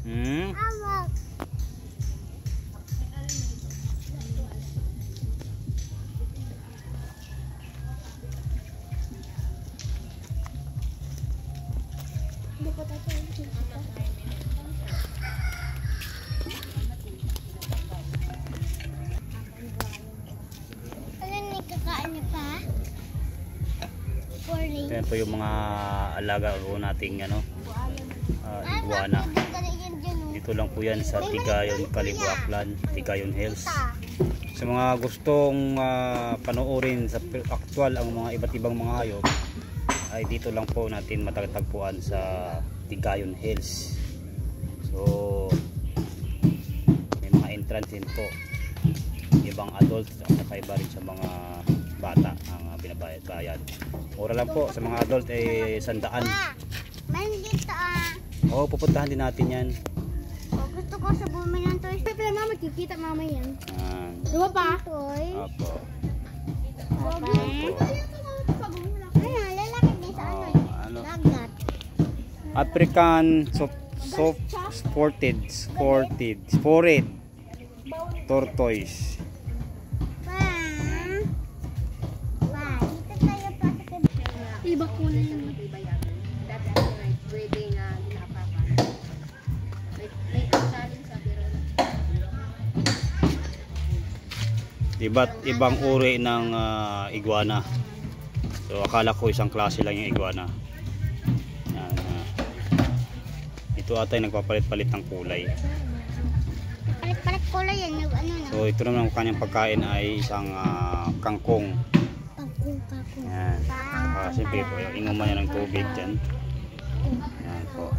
Awak. Yan po yung mga alaga ko nating iguana. Dito lang po yan sa Tigayon, Kalibo, Aklan, Tigayon Hills. Sa mga gustong panoorin sa aktual ang mga iba't ibang mga hayop, ay dito lang po natin matatagpuan sa Tigayon Hills. So may mga entrance din po, ibang adult at saka iba rin sa mga bata ang binabayad. Mura lang po sa mga adult ay 100. Oo, pupuntahan din natin yan. Gusto ko sa bumi ng toys. Pero mama, kikita mama yan. Diba pa? Toys. Opo. Ayun, lalaki din sa ano? Dagat. African soft sported tortoise. Iba ko na yung Iba't ibang uri ng iguana. So akala ko isang klase lang yung iguana. Ito ata ay nagpapalit-palit ng kulay. Palit-palit kulay yan, yung ano na. So ito naman ang kanyang pagkain ay isang kangkong. Kangkong. Yan. Siyempre po, inuman niya ng tubig dyan. Yan po.